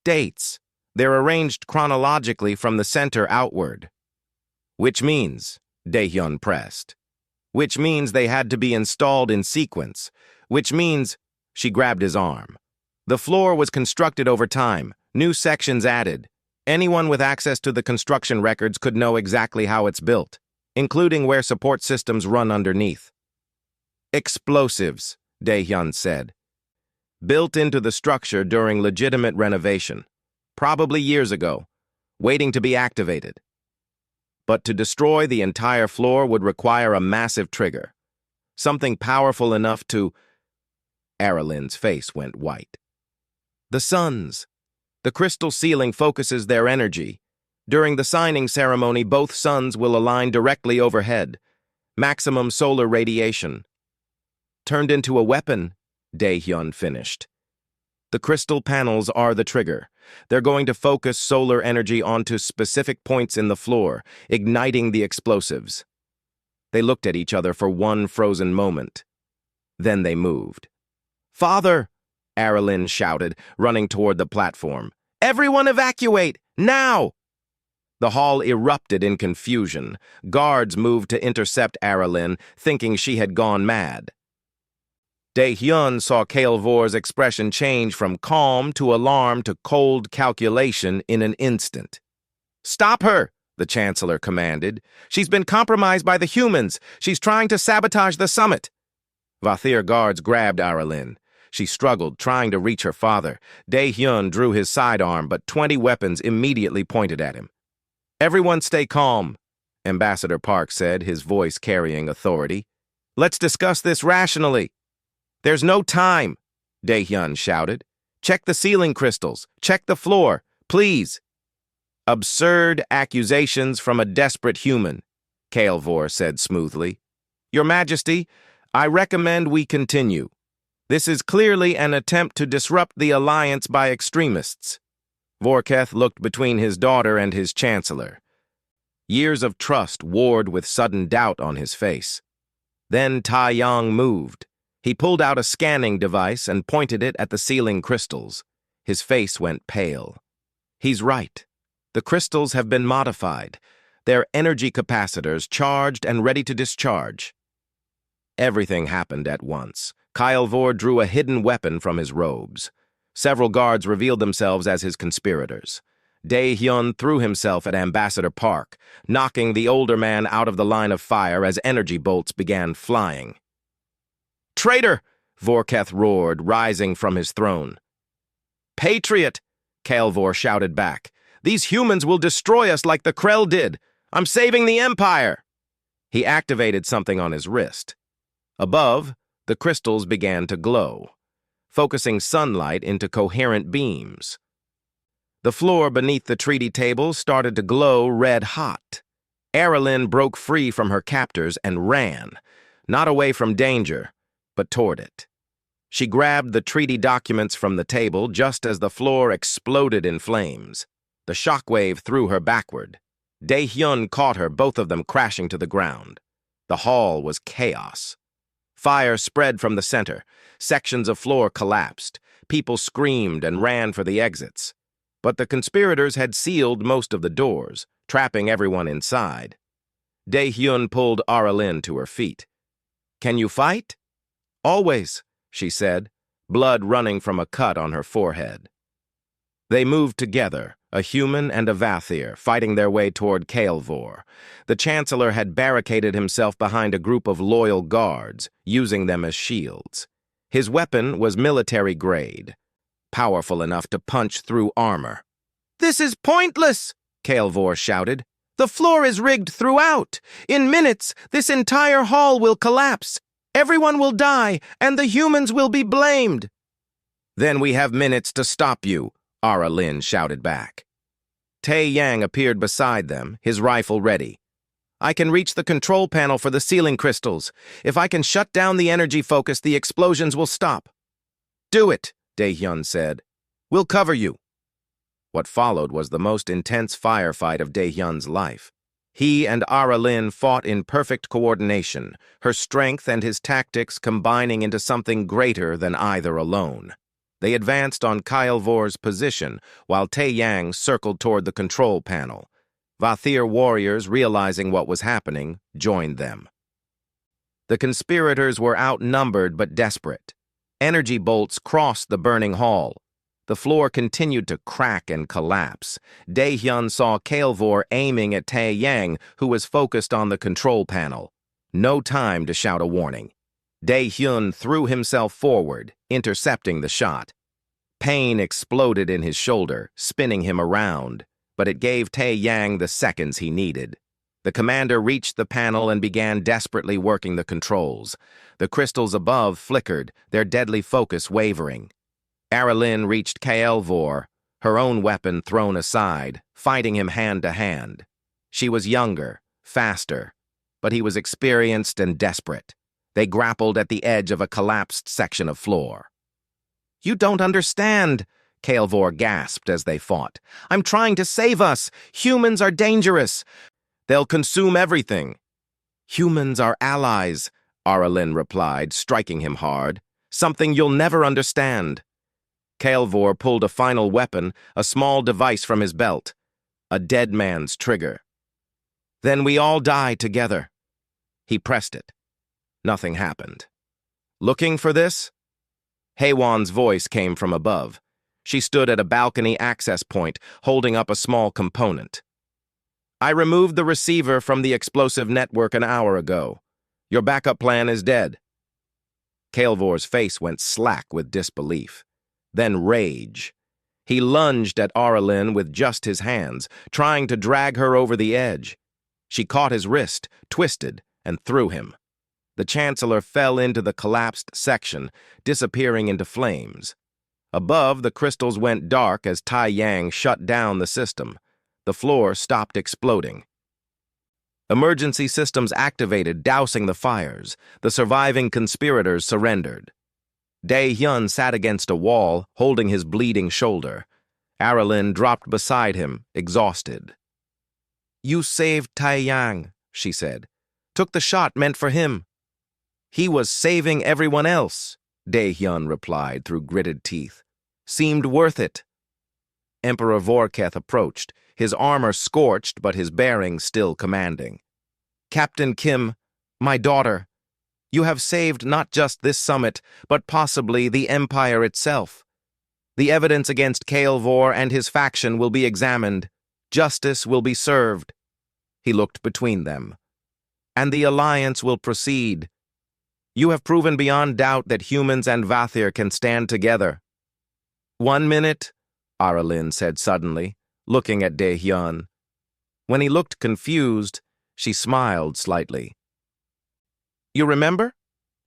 "Dates. They're arranged chronologically from the center outward." "Which means," Daehyun pressed, "which means they had to be installed in sequence, which means—" She grabbed his arm. "The floor was constructed over time, new sections added. Anyone with access to the construction records could know exactly how it's built, including where support systems run underneath." "Explosives," Daehyun said. "Built into the structure during legitimate renovation, probably years ago, waiting to be activated. But to destroy the entire floor would require a massive trigger, something powerful enough to—" Aralyn's face went white. "The suns. The crystal ceiling focuses their energy. During the signing ceremony, both suns will align directly overhead. Maximum solar radiation." "Turned into a weapon," Daehyun finished. "The crystal panels are the trigger. They're going to focus solar energy onto specific points in the floor, igniting the explosives." They looked at each other for one frozen moment. Then they moved. "Father!" Aralyn shouted, running toward the platform. "Everyone evacuate! Now!" The hall erupted in confusion. Guards moved to intercept Aralyn, thinking she had gone mad. Daehyun saw Kael'vor's expression change from calm to alarm to cold calculation in an instant. "Stop her!" the Chancellor commanded. "She's been compromised by the humans. She's trying to sabotage the summit." Vathir guards grabbed Aralyn. She struggled, trying to reach her father. Daehyun drew his sidearm, but 20 weapons immediately pointed at him. "Everyone stay calm," Ambassador Park said, his voice carrying authority. "Let's discuss this rationally." "There's no time," Daehyun shouted. "Check the ceiling crystals. Check the floor. Please." "Absurd accusations from a desperate human," Kael'vor said smoothly. "Your Majesty, I recommend we continue. This is clearly an attempt to disrupt the alliance by extremists." Vorketh looked between his daughter and his Chancellor. Years of trust warred with sudden doubt on his face. Then Taeyang moved. He pulled out a scanning device and pointed it at the ceiling crystals. His face went pale. "He's right. The crystals have been modified. They're energy capacitors, charged and ready to discharge." Everything happened at once. Kael'vor drew a hidden weapon from his robes. Several guards revealed themselves as his conspirators. Daehyun threw himself at Ambassador Park, knocking the older man out of the line of fire as energy bolts began flying. "Traitor!" Vorketh roared, rising from his throne. "Patriot!" Kael'vor shouted back. "These humans will destroy us like the Krell did. I'm saving the Empire!" He activated something on his wrist. Above, the crystals began to glow, focusing sunlight into coherent beams. The floor beneath the treaty table started to glow red-hot. Aralyn broke free from her captors and ran, not away from danger, but toward it. She grabbed the treaty documents from the table just as the floor exploded in flames. The shockwave threw her backward. Daehyun caught her, both of them crashing to the ground. The hall was chaos. Fire spread from the center. Sections of floor collapsed. People screamed and ran for the exits. But the conspirators had sealed most of the doors, trapping everyone inside. Daehyun pulled Aralyn to her feet. "Can you fight?" "Always," she said, blood running from a cut on her forehead. They moved together, a human and a Vathir, fighting their way toward Kael'vor. The Chancellor had barricaded himself behind a group of loyal guards, using them as shields. His weapon was military-grade, powerful enough to punch through armor. "This is pointless!" Kael'vor shouted. "The floor is rigged throughout. In minutes, this entire hall will collapse. Everyone will die, and the humans will be blamed. Then we have minutes to stop you, Ara Lin shouted back. Tae Yang appeared beside them, his rifle ready. I can reach the control panel for the ceiling crystals. If I can shut down the energy focus, the explosions will stop. Do it, Dae-hyun said. We'll cover you. What followed was the most intense firefight of Dae-hyun's life. He and Ara Lin fought in perfect coordination, her strength and his tactics combining into something greater than either alone. They advanced on Kaelvor's position, while Tae Yang circled toward the control panel. Vathir warriors, realizing what was happening, joined them. The conspirators were outnumbered but desperate. Energy bolts crossed the burning hall. The floor continued to crack and collapse. Dae-hyun saw Kaelvor aiming at Tae Yang, who was focused on the control panel. No time to shout a warning. Dae-hyun threw himself forward, intercepting the shot. Pain exploded in his shoulder, spinning him around, but it gave Tae Yang the seconds he needed. The commander reached the panel and began desperately working the controls. The crystals above flickered, their deadly focus wavering. Ara Lin reached Kaelvor, her own weapon thrown aside, fighting him hand to hand. She was younger, faster, but he was experienced and desperate. They grappled at the edge of a collapsed section of floor. You don't understand, Kaelvor gasped as they fought. I'm trying to save us. Humans are dangerous. They'll consume everything. Humans are allies, Ara Lin replied, striking him hard. Something you'll never understand. Kaelvor pulled a final weapon, a small device from his belt. A dead man's trigger. Then we all die together. He pressed it. Nothing happened. Looking for this? Haewon's voice came from above. She stood at a balcony access point, holding up a small component. I removed the receiver from the explosive network an hour ago. Your backup plan is dead. Kaelvor's face went slack with disbelief. Then rage. He lunged at Ara Lin with just his hands, trying to drag her over the edge. She caught his wrist, twisted, and threw him. The Chancellor fell into the collapsed section, disappearing into flames. Above, the crystals went dark as Tae Yang shut down the system. The floor stopped exploding. Emergency systems activated, dousing the fires. The surviving conspirators surrendered. Dae-hyun sat against a wall, holding his bleeding shoulder. Ara Lin dropped beside him, exhausted. You saved Tae Yang, she said. Took the shot meant for him. He was saving everyone else, Dae-hyun replied through gritted teeth. Seemed worth it. Emperor Vorketh approached, his armor scorched but his bearing still commanding. Captain Kim, my daughter, you have saved not just this summit, but possibly the Empire itself. The evidence against Kaelvor and his faction will be examined. Justice will be served. He looked between them. And the alliance will proceed. You have proven beyond doubt that humans and Vathir can stand together. 1 minute, Ara Lin said suddenly, looking at Dae-hyun. When he looked confused, she smiled slightly. You remember?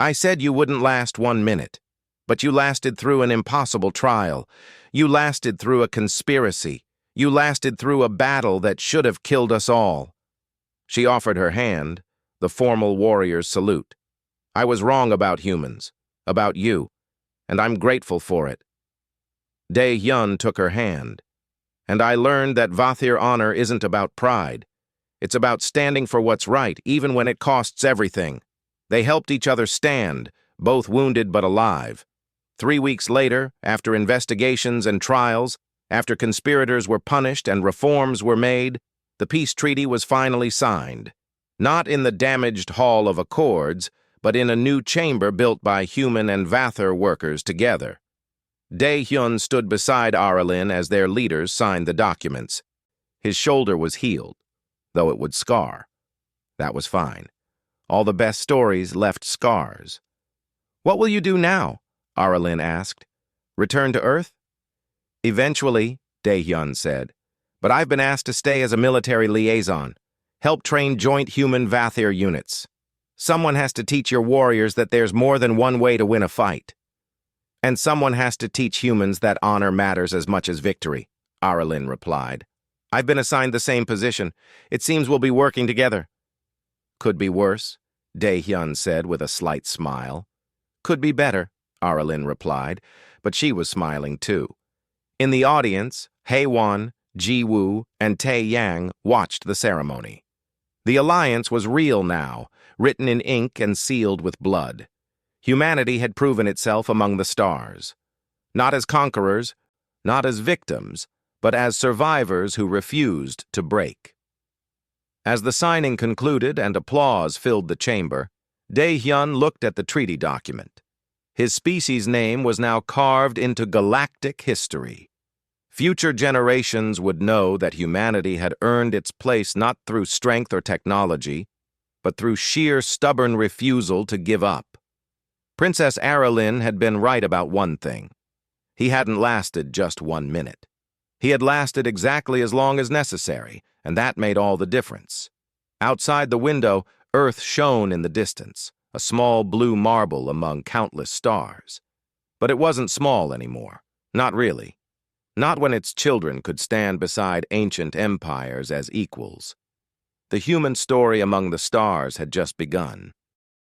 I said you wouldn't last 1 minute, but you lasted through an impossible trial. You lasted through a conspiracy. You lasted through a battle that should have killed us all. She offered her hand, the formal warrior's salute. I was wrong about humans, about you, and I'm grateful for it. Dae-hyun took her hand, and I learned that Vathir honor isn't about pride. It's about standing for what's right, even when it costs everything. They helped each other stand, both wounded but alive. 3 weeks later, after investigations and trials, after conspirators were punished and reforms were made, the peace treaty was finally signed. Not in the damaged Hall of Accords, but in a new chamber built by human and Vathir workers together. Dae-hyun stood beside Ara Lin as their leaders signed the documents. His shoulder was healed, though it would scar. That was fine. All the best stories left scars. What will you do now? Ara Lin asked. Return to Earth? Eventually, Dae-hyun said, but I've been asked to stay as a military liaison, help train joint human Vathir units. Someone has to teach your warriors that there's more than one way to win a fight. And someone has to teach humans that honor matters as much as victory, Aralyn replied. I've been assigned the same position. It seems we'll be working together. Could be worse, Dae-hyun said with a slight smile. Could be better, Aralyn replied, but she was smiling too. In the audience, Haewon, Ji-woo, and Tae-yang watched the ceremony. The alliance was real now, written in ink and sealed with blood. Humanity had proven itself among the stars. Not as conquerors, not as victims, but as survivors who refused to break. As the signing concluded and applause filled the chamber, Dae-hyun looked at the treaty document. His species' name was now carved into galactic history. Future generations would know that humanity had earned its place not through strength or technology, but through sheer stubborn refusal to give up. Princess Aralyn had been right about one thing. He hadn't lasted just 1 minute. He had lasted exactly as long as necessary, and that made all the difference. Outside the window, Earth shone in the distance, a small blue marble among countless stars. But it wasn't small anymore. Not really. Not when its children could stand beside ancient empires as equals. The human story among the stars had just begun.